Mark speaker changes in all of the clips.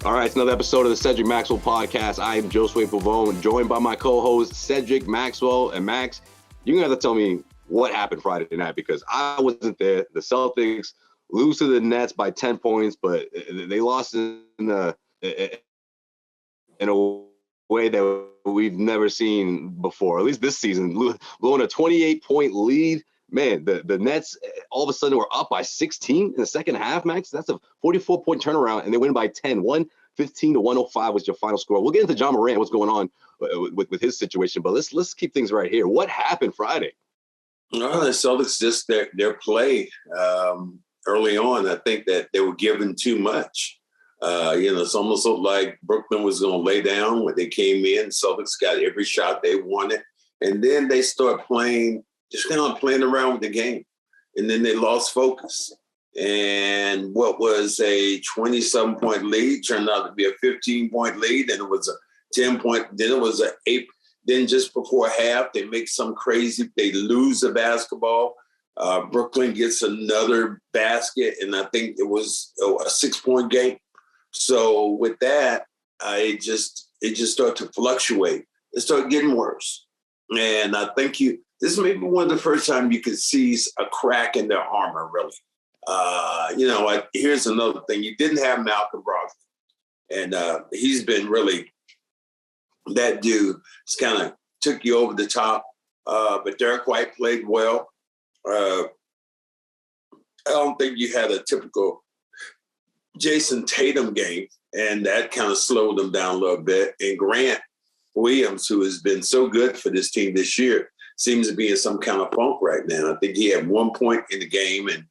Speaker 1: All right, it's another episode of the Cedric Maxwell podcast. I am Josue Pavone, joined by my co-host Cedric Maxwell. And Max, you're gonna have to tell me what happened Friday night because I wasn't there. The Celtics lose to the Nets by 10 points, but they lost in a way that we've never seen before, at least this season, blowing a 28-point lead. Man, the Nets all of a sudden were up by 16 in the second half, Max. That's a 44-point turnaround, and they win by 10. 115-105 was your final score. We'll get into John Morant, what's going on with his situation, but let's keep things right here. What happened Friday?
Speaker 2: Well, the Celtics just their play early on. I think that they were given too much. It's almost looked like Brooklyn was going to lay down when they came in. Celtics got every shot they wanted, and then they start playing around with the game, and then they lost focus. And what was a 27-point lead turned out to be a 15-point lead, and it was a 10-point. Then it was an 8. Then just before half, they make some crazy. They lose the basketball. Brooklyn gets another basket, and I think it was a 6-point game. So with that, it just started to fluctuate. It started getting worse, and I think this may be one of the first time you could see a crack in their armor, really. Here's another thing. You didn't have Malcolm Brogdon, and he's been really that dude. Just kind of took you over the top. But Derek White played well. I don't think you had a typical Jason Tatum game, and that kind of slowed them down a little bit. And Grant Williams, who has been so good for this team this year, seems to be in some kind of funk right now. I think he had 1 point in the game, and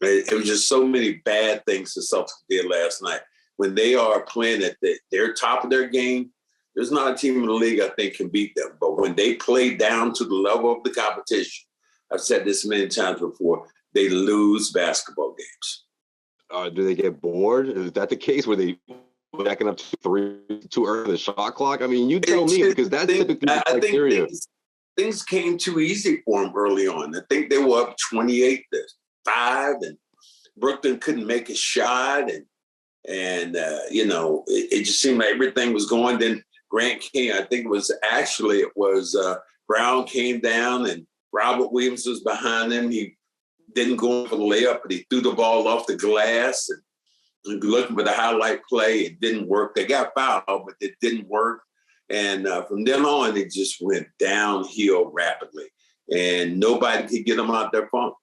Speaker 2: it was just so many bad things the Celtics did last night. When they are playing at their top of their game, there's not a team in the league I think can beat them. But when they play down to the level of the competition, I've said this many times before, they lose basketball games.
Speaker 1: Do they get bored? Is that the case where they backing up to 3 too early the shot clock? I mean, you tell me, because that's typically the criteria.
Speaker 2: I think things came too easy for them early on. I think they were up 28-5, and Brooklyn couldn't make a shot, and it just seemed like everything was going. Then Grant came. I think it was Brown came down, and Robert Williams was behind him. He didn't go for the layup, but he threw the ball off the glass. And looking for the highlight play, it didn't work. They got fouled, but it didn't work. And from then on, it just went downhill rapidly. And nobody could get them out their funk.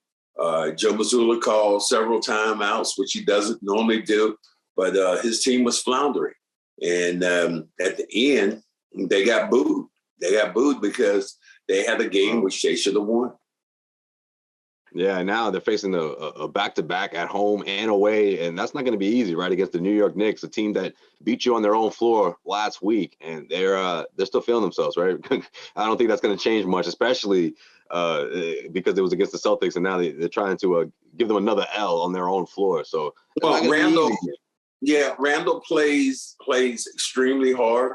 Speaker 2: Joe Mazzulla called several timeouts, which he doesn't normally do, but his team was floundering. And at the end, they got booed. They got booed because they had a game which they should have won.
Speaker 1: Yeah, now they're facing a back-to-back at home and away, and that's not going to be easy, right, against the New York Knicks, a team that beat you on their own floor last week, and they're still feeling themselves, right? I don't think that's going to change much, especially because it was against the Celtics, and now they're trying to give them another L on their own floor. So,
Speaker 2: Randall plays extremely hard.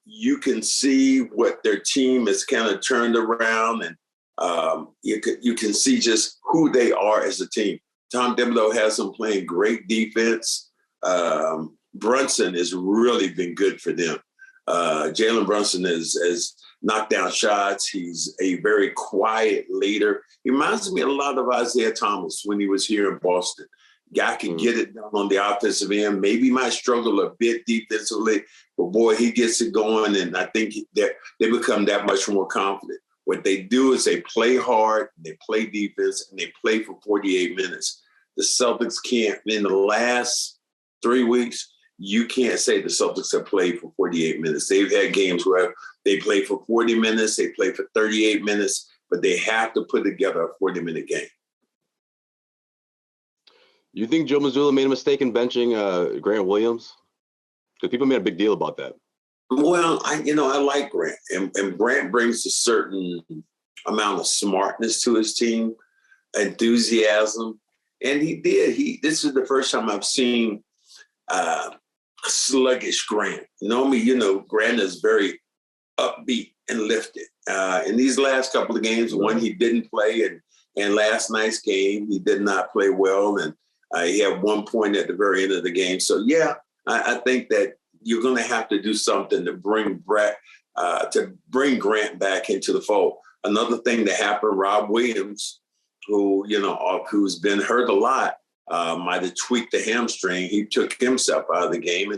Speaker 2: You can see what their team has kind of turned around, and you can see just who they are as a team. Tom Thibodeau has them playing great defense. Brunson has really been good for them. Jalen Brunson has knocked down shots. He's a very quiet leader. He reminds me a lot of Isaiah Thomas when he was here in Boston. Guy can get it done on the offensive end. Maybe might struggle a bit defensively, but boy, he gets it going, and I think they become that much more confident. What they do is they play hard, they play defense, and they play for 48 minutes. The Celtics can't. In the last 3 weeks, you can't say the Celtics have played for 48 minutes. They've had games where they play for 40 minutes, they play for 38 minutes, but they have to put together a 40-minute game.
Speaker 1: You think Joe Mazzulla made a mistake in benching Grant Williams? Because people made a big deal about that.
Speaker 2: Well, I like Grant, and Grant brings a certain amount of smartness to his team, enthusiasm, and he did. This is the first time I've seen sluggish Grant. Normally, Grant is very upbeat and lifted. In these last couple of games, one he didn't play, and last night's game he did not play well, and He had 1 point at the very end of the game. So, yeah, I think that you're going to have to do something to bring Grant back into the fold. Another thing that happened, Rob Williams, who's been hurt a lot, might have tweaked the hamstring. He took himself out of the game.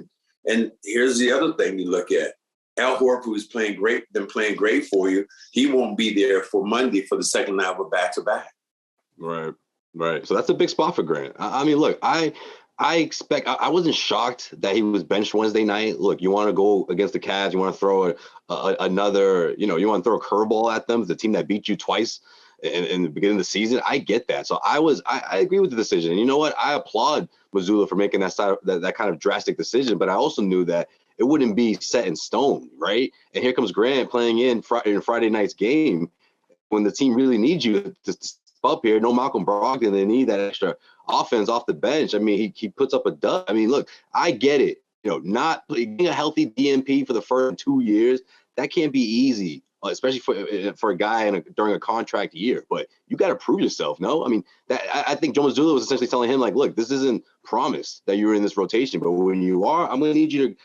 Speaker 2: And here's the other thing you look at. Al Horford, who's been playing great for you, he won't be there for Monday for the second half of back-to-back.
Speaker 1: Right. So that's a big spot for Grant. I mean, look, I wasn't shocked that he was benched Wednesday night. Look, you want to go against the Cavs, you want to throw another, you want to throw a curveball at them, the team that beat you twice in the beginning of the season. I get that. So I agree with the decision. And you know what? I applaud Mazzulla for making that kind of drastic decision, but I also knew that it wouldn't be set in stone, right? And here comes Grant playing in Friday night's game when the team really needs you to step up here. No Malcolm Brogdon, they need that extra offense off the bench. I mean, he puts up a dud. I mean, look, I get it. Not being a healthy DNP for the first 2 years, that can't be easy, especially for a guy during a contract year. But you got to prove yourself, no? I mean, I think Joe Mazzulla was essentially telling him, like, look, this isn't promised that you're in this rotation, but when you are, I'm going to need you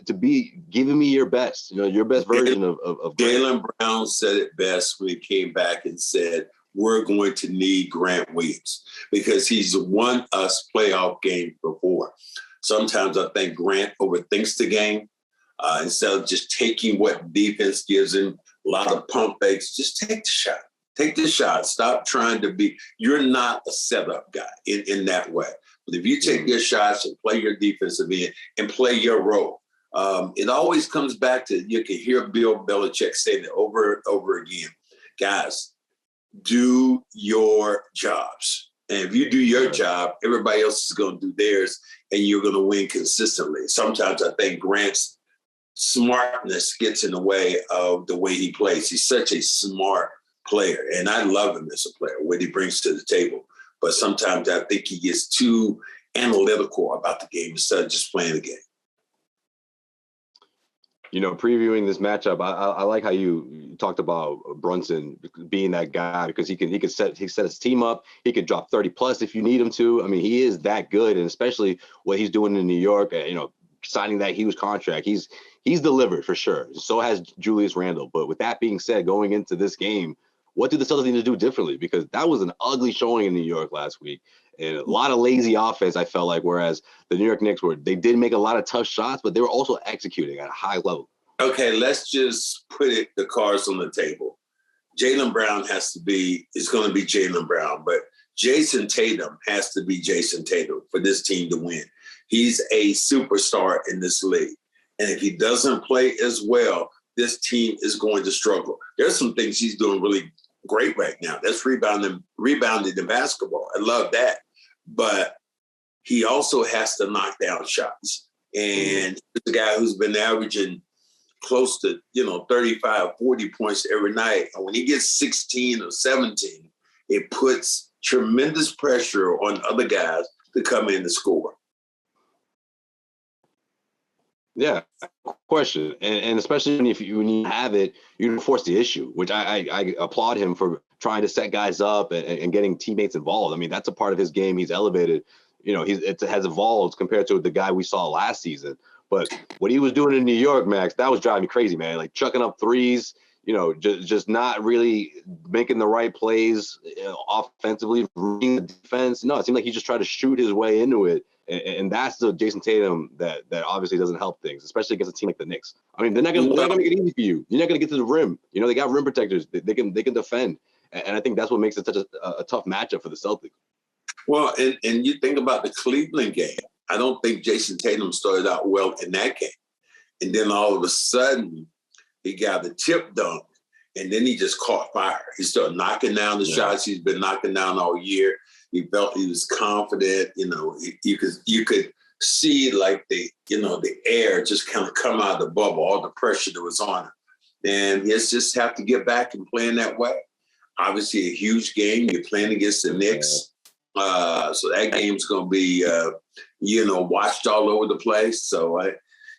Speaker 1: to be giving me your best, your best version of
Speaker 2: Jaylen Brown said it best when he came back and said, we're going to need Grant Williams because he's won us playoff games before. Sometimes I think Grant overthinks the game. Instead of just taking what defense gives him, a lot of pump fakes, just take the shot. Take the shot. Stop trying to be – you're not a setup guy in that way. But if you take your shots and play your defensive end and play your role, it always comes back to – you can hear Bill Belichick say that over and over again. Guys, do your jobs. And if you do your job, everybody else is going to do theirs, and you're going to win consistently. Sometimes I think Grant's smartness gets in the way of the way he plays. He's such a smart player, and I love him as a player, what he brings to the table. But sometimes I think he gets too analytical about the game instead of just playing the game.
Speaker 1: Previewing this matchup, I like how you talked about Brunson being that guy because he could set his team up. He could drop 30 plus if you need him to. I mean, he is that good, and especially what he's doing in New York. Signing that huge contract, he's delivered for sure. So has Julius Randle. But with that being said, going into this game, what do the Celtics need to do differently? Because that was an ugly showing in New York last week. And a lot of lazy offense, I felt like, whereas the New York Knicks they did make a lot of tough shots, but they were also executing at a high level.
Speaker 2: Okay, let's just put the cards on the table. Jaylen Brown is going to be Jaylen Brown, but Jason Tatum has to be Jason Tatum for this team to win. He's a superstar in this league. And if he doesn't play as well, this team is going to struggle. There's some things he's doing really great right now. That's rebounding in basketball. I love that. But he also has to knock down shots. And he's a guy who's been averaging close to, 35, 40 points every night. And when he gets 16 or 17, it puts tremendous pressure on other guys to come in and score.
Speaker 1: Yeah, question. And especially when you have it, you force the issue, which I applaud him for trying to set guys up and getting teammates involved. I mean, that's a part of his game. He's elevated. It has evolved compared to the guy we saw last season. But what he was doing in New York, Max, that was driving me crazy, man. Like chucking up threes, just not really making the right plays offensively, reading the defense. No, it seemed like he just tried to shoot his way into it. And that's the Jason Tatum that obviously doesn't help things, especially against a team like the Knicks. I mean, they're not gonna make it easy for you. You're not gonna get to the rim. They got rim protectors. They can defend, and I think that's what makes it such a tough matchup for the Celtics.
Speaker 2: Well, and you think about the Cleveland game. I don't think Jason Tatum started out well in that game, and then all of a sudden he got the tip dunk, and then he just caught fire. He started knocking down the shots he's been knocking down all year. He felt he was confident. You could see like the air just kind of come out of the bubble, all the pressure that was on him. And he just have to get back and playing that way. Obviously, a huge game. You're playing against the Knicks. So that game's going to be, watched all over the place. So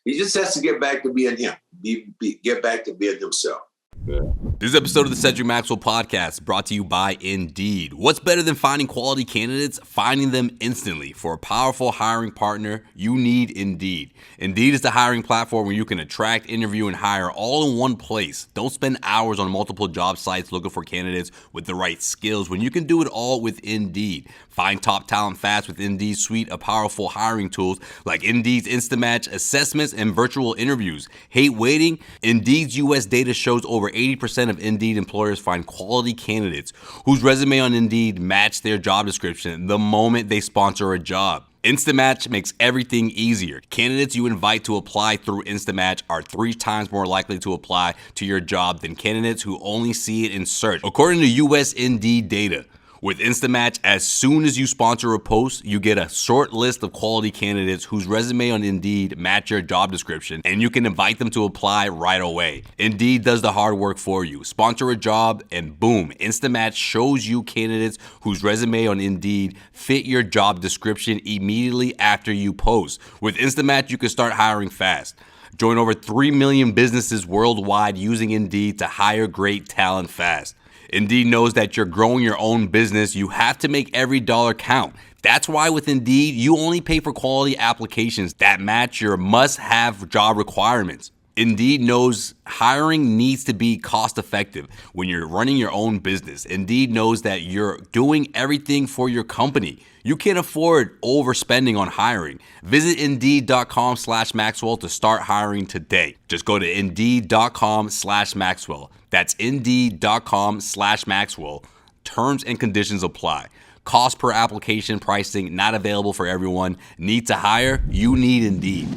Speaker 2: he just has to get back to being him, get back to being himself.
Speaker 1: Yeah.
Speaker 3: This episode of the Cedric Maxwell podcast brought to you by Indeed. What's better than finding quality candidates? Finding them instantly. For a powerful hiring partner, you need Indeed. Indeed is the hiring platform where you can attract, interview, and hire all in one place. Don't spend hours on multiple job sites looking for candidates with the right skills when you can do it all with Indeed. Find top talent fast with Indeed's suite of powerful hiring tools like Indeed's Instant Match assessments and virtual interviews. Hate waiting? Indeed's US data shows over 80% of Indeed employers find quality candidates whose resume on Indeed match their job description the moment they sponsor a job. Instant Match makes everything easier. Candidates you invite to apply through Instant Match are 3 times more likely to apply to your job than candidates who only see it in search, according to US Indeed data. With Instant Match, as soon as you sponsor a post, you get a short list of quality candidates whose resume on Indeed match your job description, and you can invite them to apply right away. Indeed does the hard work for you. Sponsor a job, and boom, Instant Match shows you candidates whose resume on Indeed fit your job description immediately after you post. With Instant Match, you can start hiring fast. Join over 3 million businesses worldwide using Indeed to hire great talent fast. Indeed knows that you're growing your own business. You have to make every dollar count. That's why with Indeed, you only pay for quality applications that match your must-have job requirements. Indeed knows hiring needs to be cost-effective when you're running your own business. Indeed knows that you're doing everything for your company. You can't afford overspending on hiring. Visit Indeed.com/Maxwell to start hiring today. Just go to Indeed.com/Maxwell. That's Indeed.com/Maxwell. Terms and conditions apply. Cost per application pricing not available for everyone. Need to hire? You need Indeed.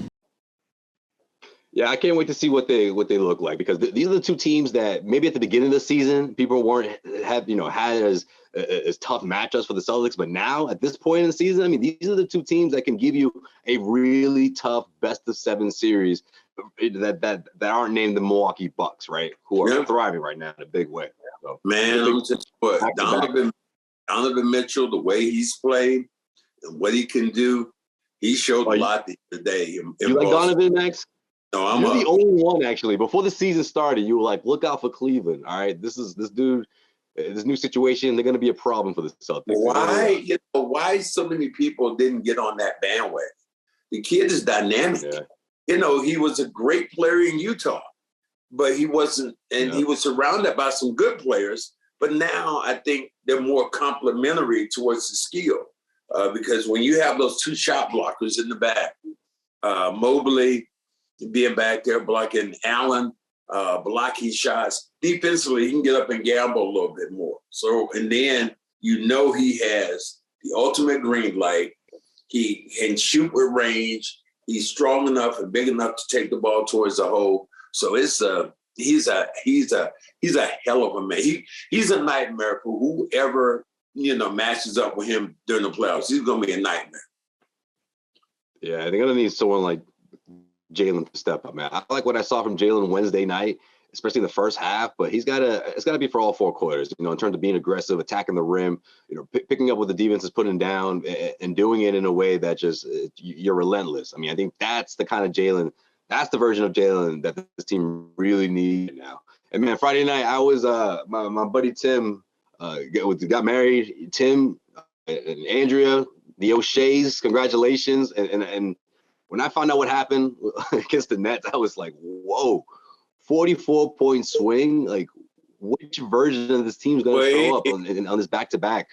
Speaker 1: Yeah, I can't wait to see what they look like, because these are the two teams that maybe at the beginning of the season people weren't had as tough matchups for the Celtics, but now at this point in the season, I mean, these are the two teams that can give you a really tough best of 7 series that aren't named the Milwaukee Bucks, right? Who are thriving right now in a big way. So,
Speaker 2: man, I'm just what Donovan Mitchell, the way he's played and what he can do, he showed a lot the other day.
Speaker 1: You like Donovan, Max?
Speaker 2: No,
Speaker 1: You're the only one, actually. Before the season started, you were like, look out for Cleveland. All right, this dude, this new situation, they're going to be a problem for the Celtics.
Speaker 2: Why so many people didn't get on that bandwagon? The kid is dynamic.
Speaker 1: Yeah.
Speaker 2: He was a great player in Utah, but he wasn't, and he was surrounded by some good players. But now I think they're more complementary towards the skill, because when you have those 2 shot blockers in the back, Mobley being back there blocking Allen, blocking shots. Defensively, he can get up and gamble a little bit more. So, and then he has the ultimate green light. He can shoot with range. He's strong enough and big enough to take the ball towards the hole. So he's a hell of a man. He's a nightmare for whoever matches up with him during the playoffs. He's gonna be a nightmare.
Speaker 1: Yeah, they're gonna need someone like Jalen to step up, man. I like what I saw from Jalen Wednesday night, especially in the first half, but it's got to be for all 4 quarters, in terms of being aggressive, attacking the rim, picking up what the defense is putting down and doing it in a way that just you're relentless. I mean, I think that's the kind of Jalen, that's the version of Jalen that this team really needs now. And man, Friday night, I was my buddy Tim got married. Tim and Andrea, the O'Sheas, congratulations. And when I found out what happened against the Nets, I was like, whoa, 44-point swing. Like, which version of this team is going to show up on this back-to-back?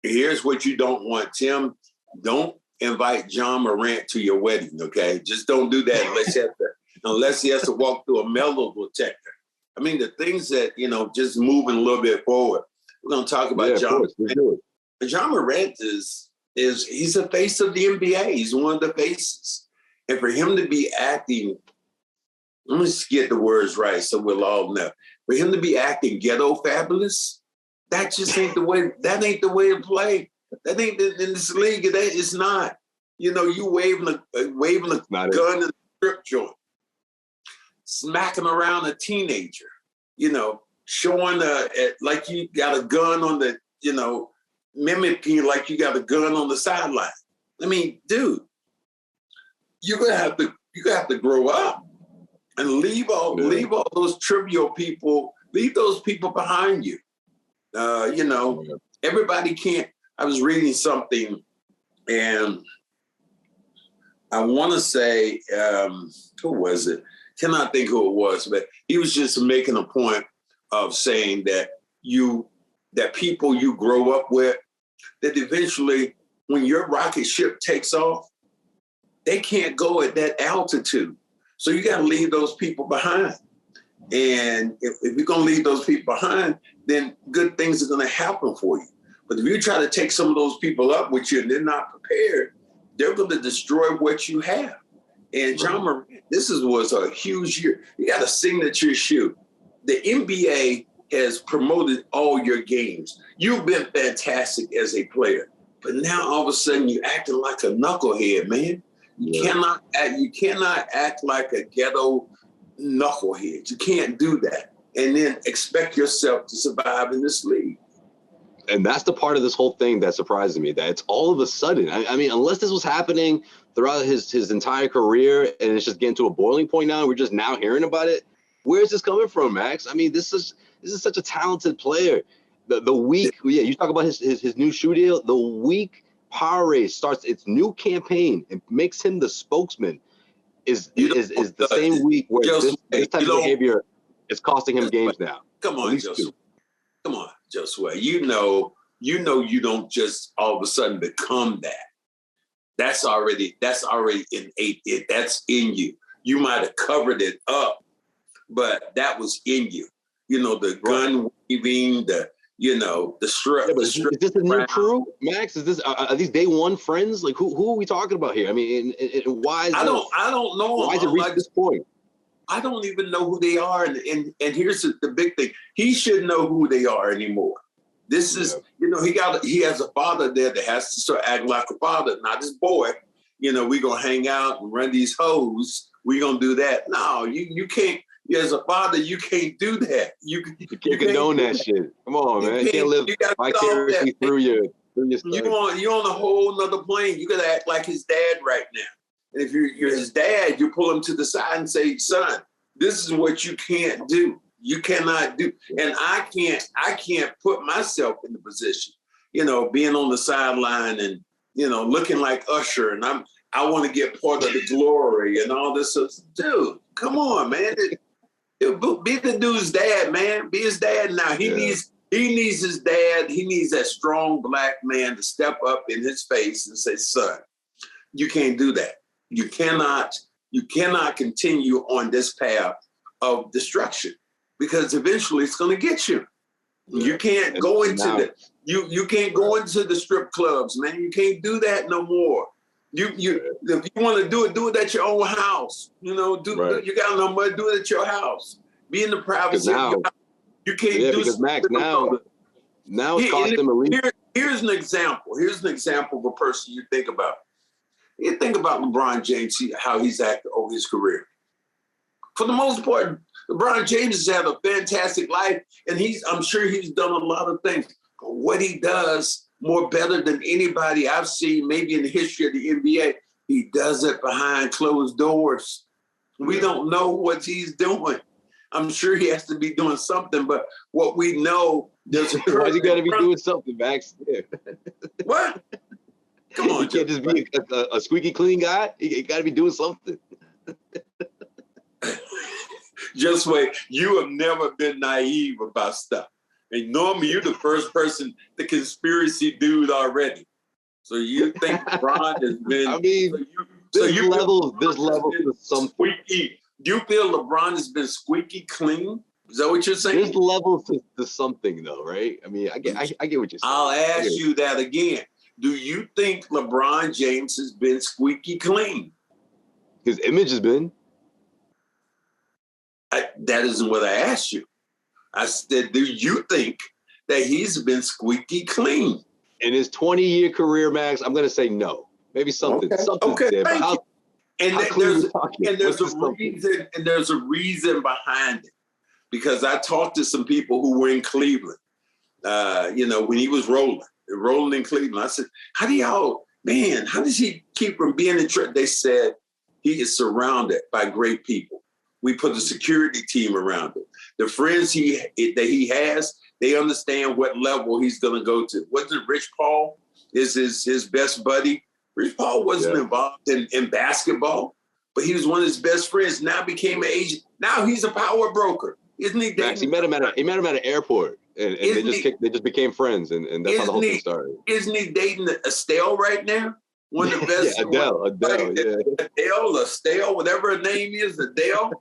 Speaker 2: Here's what you don't want, Tim. Don't invite John Morant to your wedding, okay? Just don't do that unless he has to walk through a metal detector. I mean, the things that, just moving a little bit forward. We're going to talk about John Morant. John Morant he's the face of the NBA. He's one of the faces. And for him to be acting, let me just get the words right so we'll all know. For him to be acting ghetto fabulous, that just ain't the way. That ain't the way to play. That ain't in this league. It's not. You waving a gun in a strip joint, smacking around a teenager. Showing like you got a gun on the. Mimicking like you got a gun on the sideline. I mean, dude, you're gonna have to grow up and leave all those trivial people leave those people behind you. You know, everybody can't. I was reading something, and I want to say, who was it? Cannot think who it was, but he was just making a point of saying that people you grow up with, that eventually when your rocket ship takes off, they can't go at that altitude. So you got to leave those people behind. And if you're going to leave those people behind, then good things are going to happen for you. But if you try to take some of those people up with you and they're not prepared, they're going to destroy what you have. And John Morant, was a huge year. You got a signature shoe. The NBA has promoted all your games. You've been fantastic as a player, but now all of a sudden you're acting like a knucklehead, man. You cannot act like a ghetto knucklehead. You can't do that and then expect yourself to survive in this league.
Speaker 1: And that's the part of this whole thing that surprises me, that it's all of a sudden. I mean, unless this was happening throughout his entire career and it's just getting to a boiling point now, and we're just now hearing about it. Where's this coming from, Max? I mean, this is such a talented player. The week, you talk about his new shoe deal. The week Powerade starts its new campaign and makes him the spokesman is the same week where this type of behavior is costing him games now.
Speaker 2: Come on, Josue. Come on, Josue. You know you don't just all of a sudden become that. That's already innate. That's in you. You might have covered it up, but that was in you. You know, the gun waving, the strip.
Speaker 1: Yeah, is this a new crew, Max? Is this are these day one friends? Like who are we talking about here? I mean, and why is
Speaker 2: I don't know.
Speaker 1: Why is it reached this point?
Speaker 2: I don't even know who they are, and here's the big thing: he shouldn't know who they are anymore. This is, he has a father there that has to start acting like a father, not his boy. We gonna hang out and run these hoes. We gonna do that. No, you can't. As a father, you can't do that. You
Speaker 1: can't condone that shit. Come on, man. You can't live vicariously through your son.
Speaker 2: You're on a whole nother plane. You gotta act like his dad right now. And if you're his dad, you pull him to the side and say, son, this is what you can't do. You cannot do. And I can't put myself in the position, being on the sideline and, looking like Usher and I want to get part of the glory and all this stuff. Dude, come on, man. Be the dude's dad, man. Be his dad now. He needs his dad. He needs that strong black man to step up in his face and say, son, you can't do that. You cannot continue on this path of destruction because eventually it's going to get you. You can't go into you can't go into the strip clubs, man. You can't do that no more. If you want to do it at your own house. You got no money, do it at your house. Be in the privacy of your house. You can't do
Speaker 1: because Max now it's costing him a lead.
Speaker 2: Here's an example. Here's an example of a person you think about. You think about LeBron James, how he's acted over his career. For the most part, LeBron James has had a fantastic life, and I'm sure he's done a lot of things. But what he does more better than anybody I've seen, maybe in the history of the NBA, he does it behind closed doors. We don't know what he's doing. I'm sure he has to be doing something, but what we know, there's a
Speaker 1: why's he got to be doing something, Max?
Speaker 2: What? Come on,
Speaker 1: you can't just be a squeaky clean guy. You got to be doing something.
Speaker 2: Just wait. You have never been naive about stuff. And normally you're the first person, the conspiracy dude already. So you think LeBron has been... I
Speaker 1: mean, there's levels to something.
Speaker 2: Squeaky. Do you feel LeBron has been squeaky clean? Is that what you're saying?
Speaker 1: There's levels to something, though, right? I mean, I get what you're saying.
Speaker 2: I'll ask you that again. Do you think LeBron James has been squeaky clean?
Speaker 1: His image has been.
Speaker 2: That isn't what I asked you. I said, do you think that he's been squeaky clean?
Speaker 1: In his 20-year career, Max, I'm going to say no. Maybe something.
Speaker 2: Okay.
Speaker 1: There, but
Speaker 2: there's a reason behind it. Because I talked to some people who were in Cleveland, when he was rolling in Cleveland. I said, how does he keep from being in trouble? They said he is surrounded by great people. We put a security team around him. The friends that he has, they understand what level he's going to go to. Wasn't Rich Paul is his best buddy? Rich Paul wasn't involved in basketball, but he was one of his best friends. Now became an agent. Now he's a power broker. Isn't he?
Speaker 1: Max, he met him at an airport, and they just became friends, and that's how the whole thing started.
Speaker 2: Isn't he dating Estelle right now? One of the best. Estelle, whatever her name is, Adele.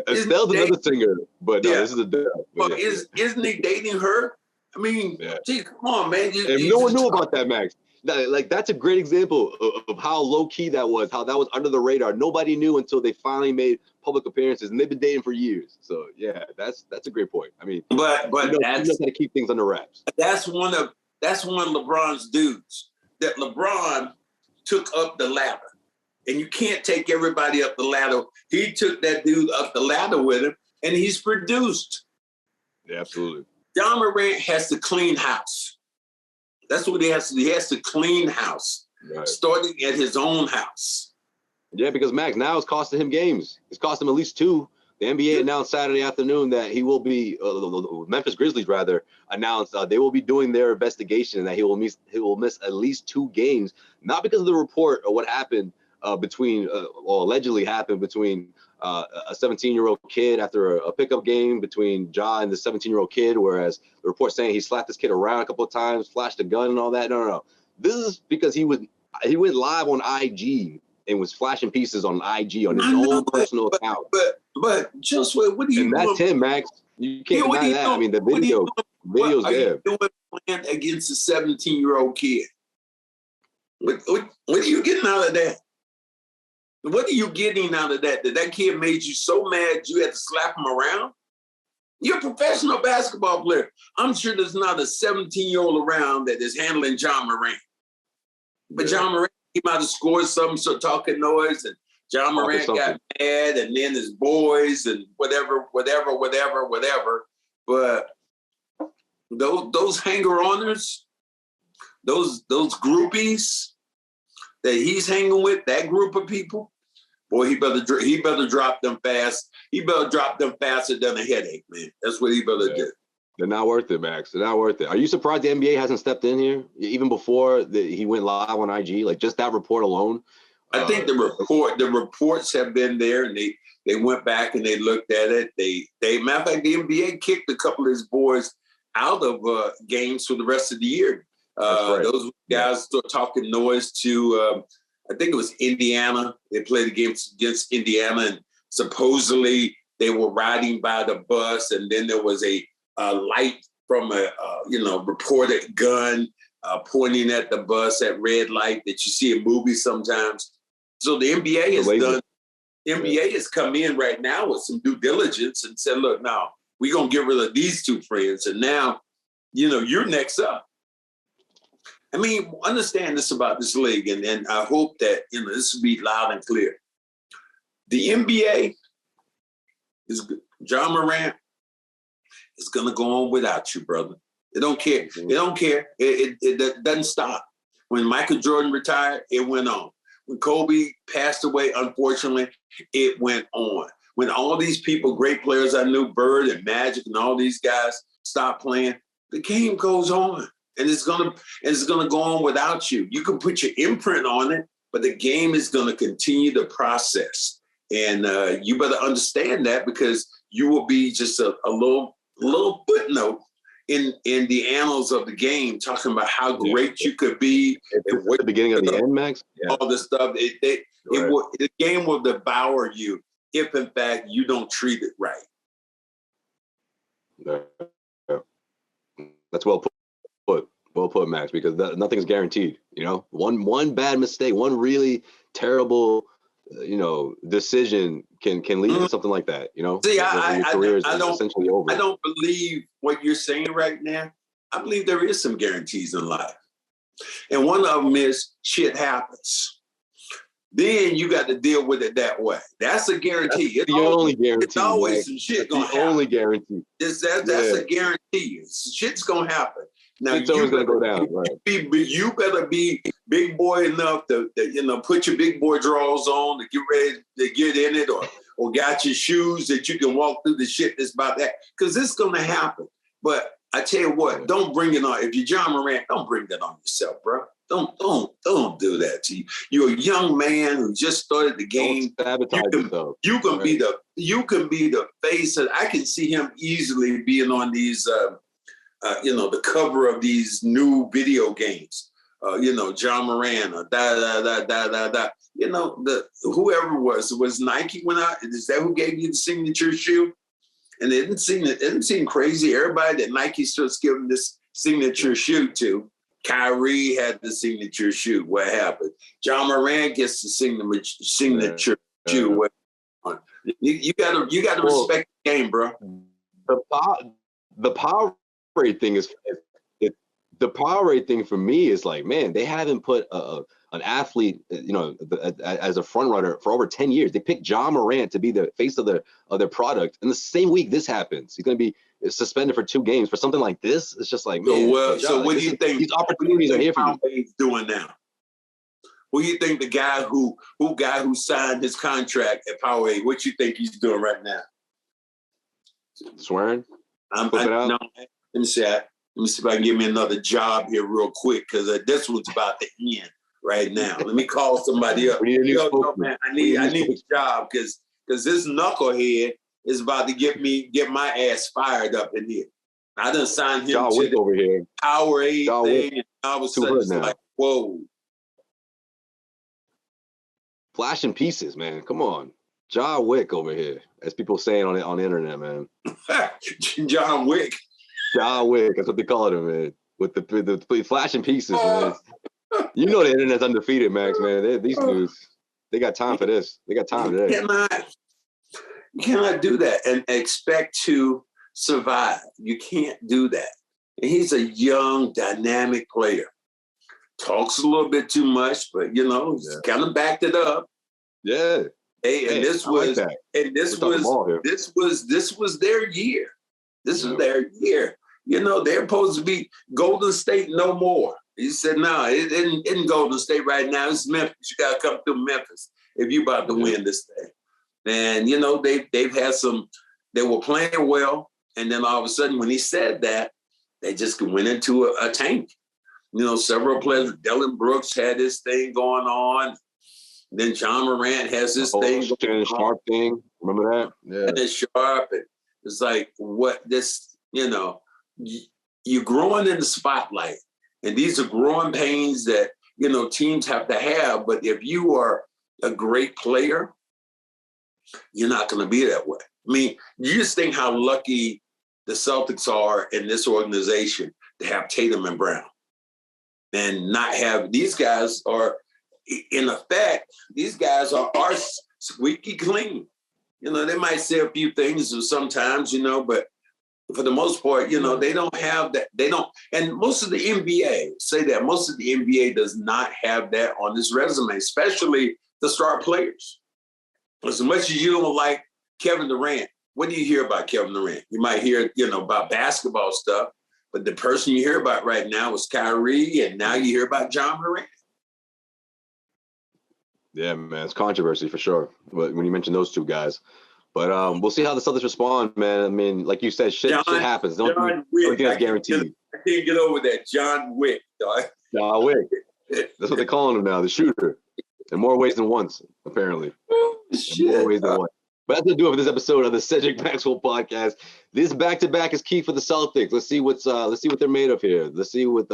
Speaker 1: Estelle's another singer, but no, this is Adele.
Speaker 2: Well, isn't he dating her? I mean, geez, come on, man.
Speaker 1: And no one knew about that, Max. Like, that's a great example of how low key that was, how that was under the radar. Nobody knew until they finally made public appearances, and they've been dating for years. So yeah, that's a great point. I mean,
Speaker 2: but
Speaker 1: you know how to keep things under wraps.
Speaker 2: That's one of LeBron's dudes. That LeBron took up the ladder, and you can't take everybody up the ladder. He took that dude up the ladder with him, and he's produced.
Speaker 1: Yeah, absolutely.
Speaker 2: John Morant has to clean house. That's what he has to do. He has to clean house, starting at his own house.
Speaker 1: Yeah, because Max, now it's costing him games. It's cost him at least 2. The NBA announced Saturday afternoon that he will be, Memphis Grizzlies rather, announced they will be doing their investigation and that he will miss at least 2 games, not because of the report or what happened or allegedly happened between a 17-year-old kid after a pickup game between Ja and the 17-year-old kid, whereas the report saying he slapped this kid around a couple of times, flashed a gun and all that. No. This is because he went live on IG and was flashing pieces on IG on his own personal account.
Speaker 2: But just what are you doing?
Speaker 1: And that's him, Max. You can't deny that. I mean, the video's there.
Speaker 2: What are you doing playing against a 17-year-old kid? What are you getting out of that? What are you getting out of that? That kid made you so mad you had to slap him around? You're a professional basketball player. I'm sure there's not a 17-year-old around that is handling John Morant. But John Morant, he might have scored some sort of talking noise, and John Morant got mad, and then his boys and whatever. But those hanger-oners, those groupies that he's hanging with, that group of people, boy, he better drop them fast. He better drop them faster than a headache, man. That's what he better do.
Speaker 1: They're not worth it, Max. They're not worth it. Are you surprised the NBA hasn't stepped in here, even before he went live on IG? Like, just that report alone?
Speaker 2: I think the reports have been there, and they went back and they looked at it. Matter of fact, the NBA kicked a couple of his boys out of games for the rest of the year. Those guys started talking noise to, I think it was Indiana. They played against Indiana, and supposedly they were riding by the bus, and then there was a light from a reported gun pointing at the bus at red light that you see in movies sometimes. So the NBA has done. The NBA has come in right now with some due diligence and said, "Look, now we're gonna get rid of these 2 friends, and now, you're next up." I mean, understand this about this league, and I hope that this will be loud and clear. The NBA is John Morant is going to go on without you, brother. They don't care. They don't care. It doesn't stop. When Michael Jordan retired, it went on. When Kobe passed away, unfortunately, it went on. When all these people, great players I knew, Bird and Magic and all these guys, stopped playing, the game goes on. And it's gonna go on without you. You can put your imprint on it, but the game is going to continue the process. And you better understand that, because you will be just a little footnote in the annals of the game, talking about how great you could be.
Speaker 1: And what the beginning of the end, Max?
Speaker 2: All this stuff. The game will devour you if, in fact, you don't treat it right.
Speaker 1: Yeah. That's well put, Max, because nothing's guaranteed. One bad mistake, one really terrible decision can lead to something like that.
Speaker 2: See, essentially over. I don't believe what you're saying right now. I believe there is some guarantees in life, and one of them is shit happens. Then you got to deal with it that way. That's a guarantee.
Speaker 1: That's the only guarantee.
Speaker 2: It's always some shit gonna happen.
Speaker 1: Only guarantee.
Speaker 2: That's a guarantee. Shit's gonna happen. Now
Speaker 1: it's always gonna go down. Right.
Speaker 2: You better be big boy enough to put your big boy drawers on to get ready to get in it, or got your shoes that you can walk through the shit that's about that. Because it's going to happen. But I tell you what, don't bring it on. If you're John Morant, don't bring that on yourself, bro. Don't do that to you. You're a young man who just started the game. You can be the face of. I can see him easily being on these, the cover of these new video games. John Morant or da. Whoever was Nike went out. Is that who gave you the signature shoe? And it didn't seem crazy. Everybody that Nike starts giving this signature shoe to. Kyrie had the signature shoe. What happened? John Morant gets the signature shoe. You gotta respect the game, bro.
Speaker 1: The power rate thing is the power rate thing for me is like, man, they haven't put an athlete, as a front runner for over 10 years. They picked John Morant to be the face of their product, and the same week this happens, he's going to be suspended for 2 games for something like this. It's just like, man.
Speaker 2: So what do you think?
Speaker 1: These opportunities are here for you.
Speaker 2: He's doing now. What do you think the guy who signed his contract at Powerade? What you think he's doing right now?
Speaker 1: Swearing?
Speaker 2: No. Let me see. Let me see if I can get me another job here real quick, because this one's about to end right now. Let me call somebody up. Man, I need a job because this knucklehead is about to get my ass fired up in here. I done signed him
Speaker 1: John
Speaker 2: to
Speaker 1: Wick
Speaker 2: the
Speaker 1: over here.
Speaker 2: Powerade thing, and all of a sudden it's like, whoa.
Speaker 1: Flashing pieces, man. Come on. John Wick over here, as people saying on the internet, man.
Speaker 2: John Wick.
Speaker 1: John Wick, that's what they call him, man. With the flashing pieces, man. You know the internet's undefeated, Max, man. These dudes, they got time for this. They got time today.
Speaker 2: You cannot do that and expect to survive. You can't do that. And he's a young, dynamic player. Talks a little bit too much, but kind of backed it up.
Speaker 1: Yeah.
Speaker 2: This was their year. This was their year. They're supposed to be Golden State no more. He said, no, it isn't Golden State right now. It's Memphis. You got to come through Memphis if you about to win this thing. And, they've had they were playing well. And then all of a sudden, when he said that, they just went into a tank. Several players, Dylan Brooks had this thing going on. Then John Morant has this thing going on.
Speaker 1: Sharp thing. Remember that? Yeah.
Speaker 2: And it's Sharp. It's like, what this, you're growing in the spotlight. And these are growing pains that, teams have to have. But if you are a great player, you're not going to be that way. I mean, you just think how lucky the Celtics are in this organization to have Tatum and Brown and not have these guys are, in effect, these guys are squeaky clean. They might say a few things sometimes, but for the most part, they don't have that. They don't. And most of the NBA say that most of the NBA does not have that on its resume, especially the star players. As much as you don't like Kevin Durant, what do you hear about Kevin Durant? You might hear, about basketball stuff, but the person you hear about right now is Kyrie, and now you hear about John Morant.
Speaker 1: Yeah, man, it's controversy for sure when you mention those two guys. But we'll see how the Celtics respond, man. I mean, like you said, shit happens. Don't think it's guaranteed.
Speaker 2: I can't get over that. John Wick, dog.
Speaker 1: John Wick. That's what they're calling him now, the shooter. In more ways than once, apparently. In more ways than once. But that's going to do it for this episode of the Cedric Maxwell podcast. This back-to-back is key for the Celtics. Let's see what they're made of here. Let's see what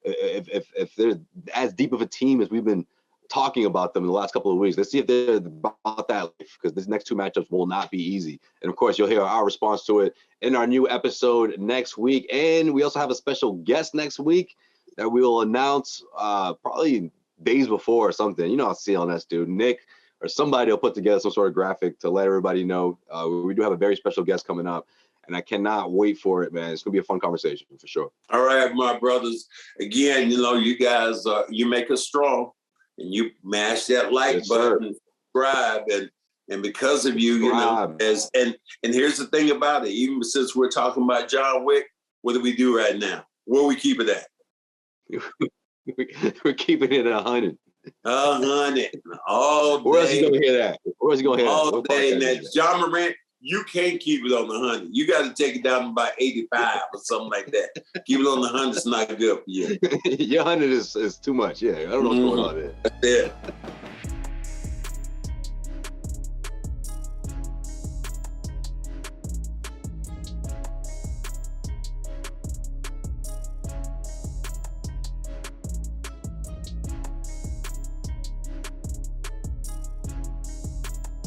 Speaker 1: if they're as deep of a team as we've been talking about them in the last couple of weeks. Let's see if they're about that life, because these next 2 matchups will not be easy. And of course, you'll hear our response to it in our new episode next week. And we also have a special guest next week that we will announce probably days before or something. How CLNS do. Nick or somebody will put together some sort of graphic to let everybody know. We do have a very special guest coming up, and I cannot wait for it, man. It's going to be a fun conversation for sure.
Speaker 2: All right, my brothers. Again, you guys, you make us strong. And you mash that like button, subscribe, and because of you, and here's the thing about it. Even since we're talking about John Wick, what do we do right now? Where we keep it at?
Speaker 1: We're keeping it at 100.
Speaker 2: 100 all day.
Speaker 1: Where else you gonna hear that? Where else you gonna hear
Speaker 2: all
Speaker 1: that? What
Speaker 2: day?
Speaker 1: podcast
Speaker 2: And
Speaker 1: is
Speaker 2: that John Morant, you can't keep it on the 100. You got to take it down to about 85 or something like that. Keep it on the 100 is not good for you.
Speaker 1: Your 100 is too much. Yeah, I don't know what's going on there.
Speaker 2: That's it.